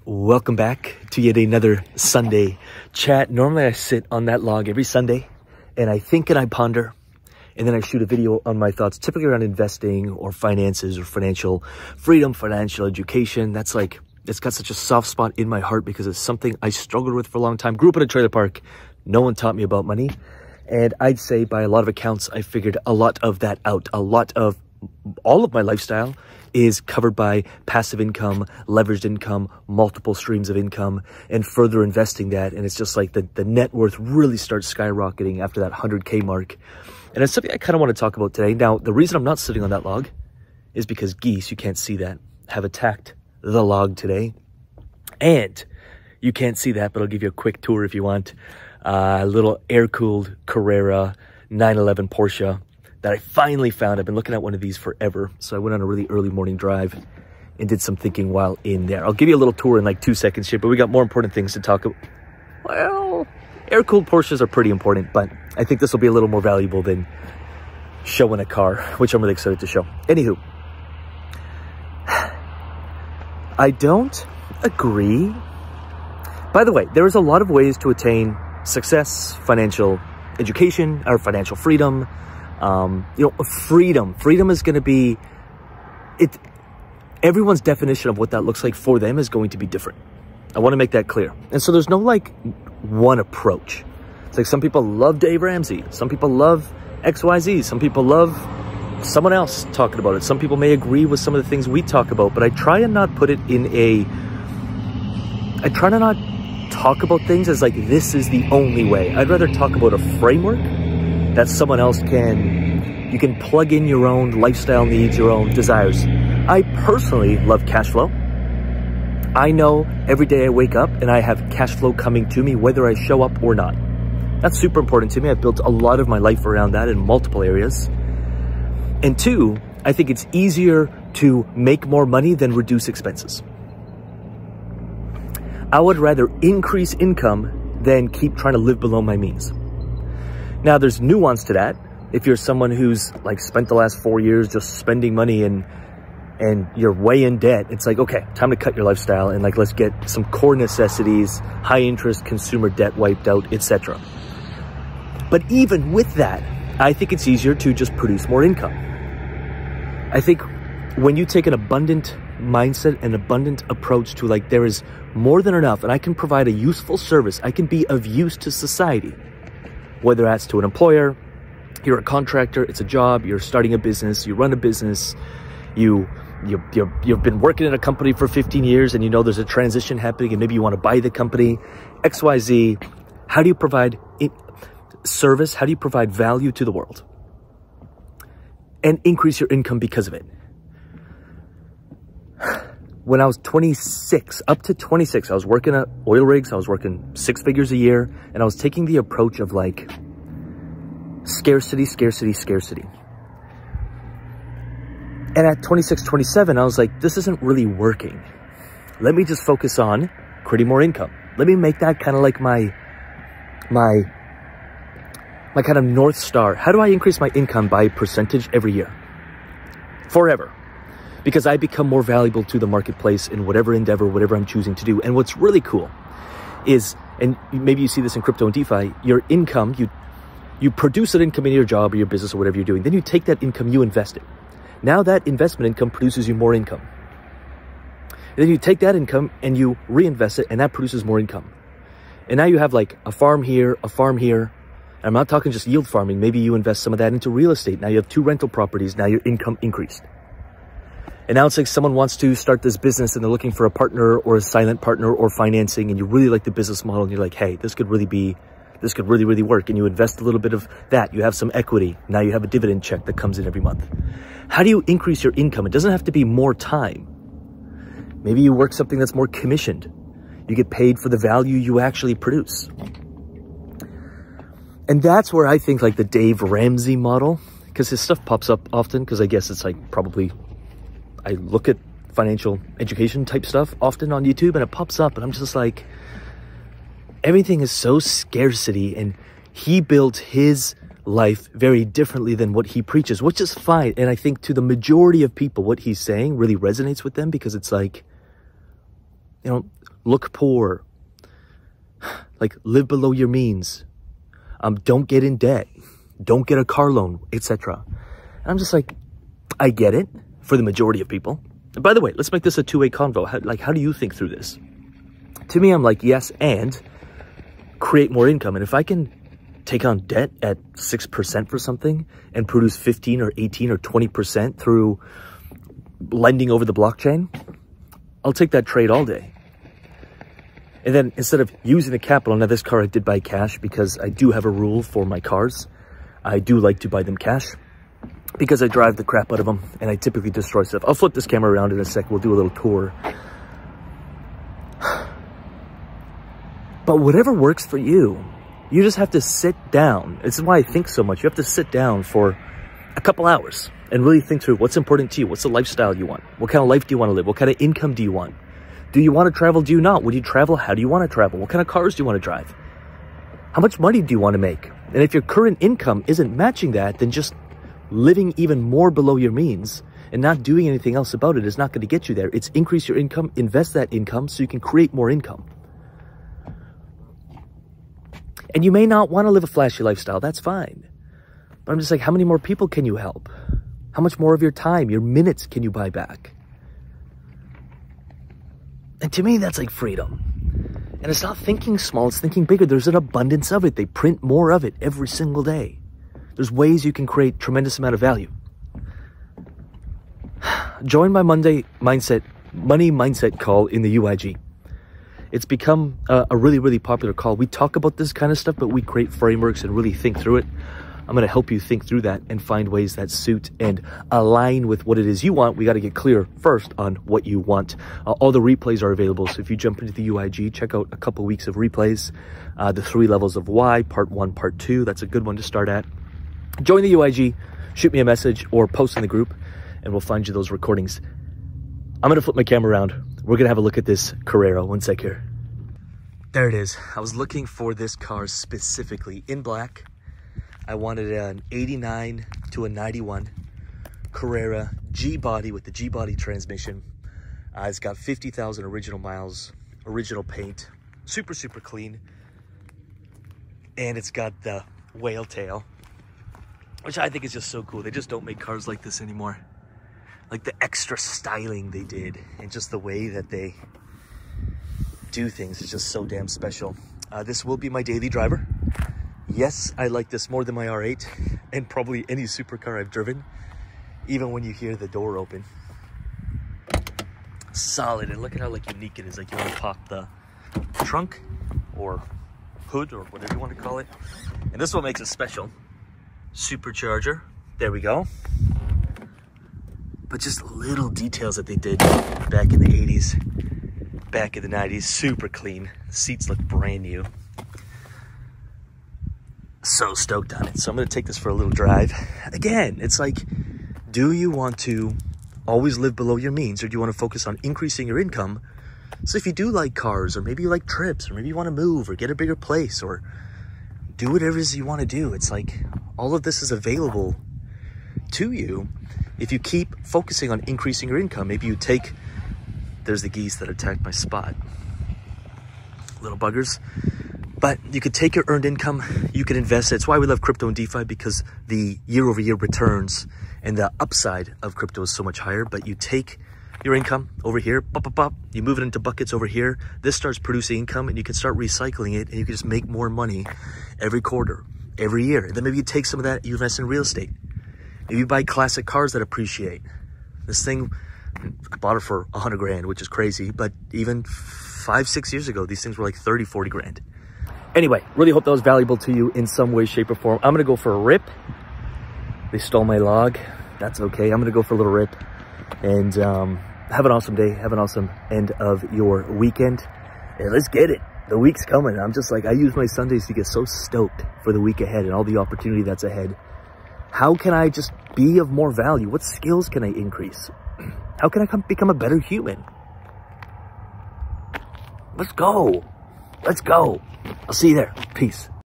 Welcome back to yet another Sunday chat. Normally I sit on that log every Sunday and I think and I ponder and then I shoot a video on my thoughts, typically around investing or finances or financial freedom, financial education. That's like, it's got such a soft spot in my heart because it's something I struggled with for a long time. Grew up in a trailer park. No one taught me about money. And I'd say by a lot of accounts, I figured a lot of that out. All of my lifestyle is covered by passive income, leveraged income, multiple streams of income, and further investing that. And it's just like the net worth really starts skyrocketing after that 100K mark. And it's something I kind of want to talk about today. Now, the reason I'm not sitting on that log is because geese, you can't see that, have attacked the log today. And you can't see that, but I'll give you a quick tour if you want. A little air-cooled Carrera 911 Porsche that I finally found. I've been looking at one of these forever. So I went on a really early morning drive and did some thinking while in there. I'll give you a little tour in like 2 seconds here, but we got more important things to talk about. Well, air-cooled Porsches are pretty important, but I think this will be a little more valuable than showing a car, which I'm really excited to show. Anywho, I don't agree. By the way, there is a lot of ways to attain success, financial education, or financial freedom. Freedom is going to be, everyone's definition of what that looks like for them is going to be different. I want to make that clear. And so there's no like one approach. It's like some people love Dave Ramsey. Some people love XYZ. Some people love someone else talking about it. Some people may agree with some of the things we talk about, but I try and not put it in I try to not talk about things as like, this is the only way. I'd rather talk about a framework that someone else you can plug in your own lifestyle needs, your own desires. I personally love cash flow. I know every day I wake up and I have cash flow coming to me, whether I show up or not. That's super important to me. I've built a lot of my life around that in multiple areas. And two, I think it's easier to make more money than reduce expenses. I would rather increase income than keep trying to live below my means. Now, there's nuance to that. If you're someone who's like spent the last 4 years just spending money and you're way in debt, it's like, okay, time to cut your lifestyle and like, let's get some core necessities, high interest consumer debt wiped out, etc. But even with that, I think it's easier to just produce more income. I think when you take an abundant mindset, an abundant approach to like, there is more than enough and I can provide a useful service, I can be of use to society. Whether that's to an employer, you're a contractor, it's a job, you're starting a business, you run a business, you've been working in a company for 15 years and you know there's a transition happening and maybe you want to buy the company, XYZ. How do you provide service? How do you provide value to the world and increase your income because of it? When I was 26, up to 26, I was working at oil rigs. I was working 6 figures a year and I was taking the approach of like scarcity, scarcity, scarcity. And at 26, 27, I was like, this isn't really working. Let me just focus on creating more income. Let me make that kind of like my kind of North Star. How do I increase my income by percentage every year? Forever. Because I become more valuable to the marketplace in whatever endeavor, whatever I'm choosing to do. And what's really cool is, and maybe you see this in crypto and DeFi, your income, you produce an income in your job or your business or whatever you're doing. Then you take that income, you invest it. Now that investment income produces you more income. And then you take that income and you reinvest it and that produces more income. And now you have like a farm here, a farm here. And I'm not talking just yield farming. Maybe you invest some of that into real estate. Now you have 2 rental properties. Now your income increased. And now it's like someone wants to start this business and they're looking for a partner or a silent partner or financing and you really like the business model and you're like, hey, this could really work. And you invest a little bit of that. You have some equity. Now you have a dividend check that comes in every month. How do you increase your income? It doesn't have to be more time. Maybe you work something that's more commissioned. You get paid for the value you actually produce. And that's where I think like the Dave Ramsey model, because his stuff pops up often because I guess it's like probably, I look at financial education type stuff often on YouTube and it pops up and I'm just like, everything is so scarcity and he built his life very differently than what he preaches, which is fine. And I think to the majority of people, what he's saying really resonates with them because it's like, You know, look poor. Like, live below your means. Don't get in debt. Don't get a car loan, etc. I'm just like, I get it for the majority of people. And by the way, let's make this a two-way convo. How do you think through this? To me, I'm like, yes, and create more income. And if I can take on debt at 6% for something and produce 15 or 18 or 20% through lending over the blockchain, I'll take that trade all day. And then instead of using the capital, now this car I did buy cash because I do have a rule for my cars. I do like to buy them cash because I drive the crap out of them and I typically destroy stuff. I'll flip this camera around in a sec. We'll do a little tour. But whatever works for you, you just have to sit down. This is why I think so much. You have to sit down for a couple hours and really think through what's important to you. What's the lifestyle you want? What kind of life do you want to live? What kind of income do you want? Do you want to travel? Do you not? When you travel, how do you want to travel? What kind of cars do you want to drive? How much money do you want to make? And if your current income isn't matching that, then just living even more below your means and not doing anything else about it is not going to get you there. It's increase your income, invest that income so you can create more income. And you may not want to live a flashy lifestyle. That's fine. But I'm just like, how many more people can you help? How much more of your time, your minutes can you buy back? And to me, that's like freedom. And it's not thinking small, it's thinking bigger. There's an abundance of it. They print more of it every single day. There's ways you can create tremendous amount of value. Join my money mindset call in the UIG. It's become a really, really popular call. We talk about this kind of stuff, but we create frameworks and really think through it. I'm going to help you think through that and find ways that suit and align with what it is you want. We got to get clear first on what you want. All the replays are available. So if you jump into the UIG, check out a couple weeks of replays. The 3 levels of why, part 1, part 2. That's a good one to start at. Join the UIG, shoot me a message or post in the group and we'll find you those recordings. I'm going to flip my camera around. We're going to have a look at this Carrera. One sec here. There it is. I was looking for this car specifically in black. I wanted an 89 to a 91 Carrera G-body with the G-body transmission. It's got 50,000 original miles, original paint, super, super clean. And it's got the whale tail, which I think is just so cool. They just don't make cars like this anymore. Like the extra styling they did and just the way that they do things is just so damn special. This will be my daily driver. Yes, I like this more than my R8 and probably any supercar I've driven, even when you hear the door open. Solid, and look at how like unique it is. Like you want to pop the trunk or hood or whatever you want to call it. And this is what makes it special. Supercharger, there we go. But just little details that they did back in the 80s, back in the 90s, super clean. The seats look brand new. So stoked on it. So I'm going to take this for a little drive. Again, it's like, do you want to always live below your means or do you want to focus on increasing your income? So if you do like cars or maybe you like trips or maybe you want to move or get a bigger place or do whatever it is you want to do, it's like all of this is available to you if you keep focusing on increasing your income. Maybe you take, there's the geese that attacked my spot. Little buggers. But you could take your earned income, you could invest it. It's why we love crypto and DeFi, because the year-over-year returns and the upside of crypto is so much higher. But you take your income over here, you move it into buckets over here. This starts producing income and you can start recycling it and you can just make more money every quarter, every year. And then maybe you take some of that, you invest in real estate. Maybe you buy classic cars that appreciate. This thing, I bought it for 100 grand, which is crazy. But even 5-6 years ago, these things were like 30, 40 grand. Anyway, really hope that was valuable to you in some way, shape, or form. I'm going to go for a rip. They stole my log. That's okay. I'm going to go for a little rip. And have an awesome day. Have an awesome end of your weekend. And let's get it. The week's coming. I'm just like, I use my Sundays to get so stoked for the week ahead and all the opportunity that's ahead. How can I just be of more value? What skills can I increase? How can I become a better human? Let's go. Let's go. I'll see you there. Peace.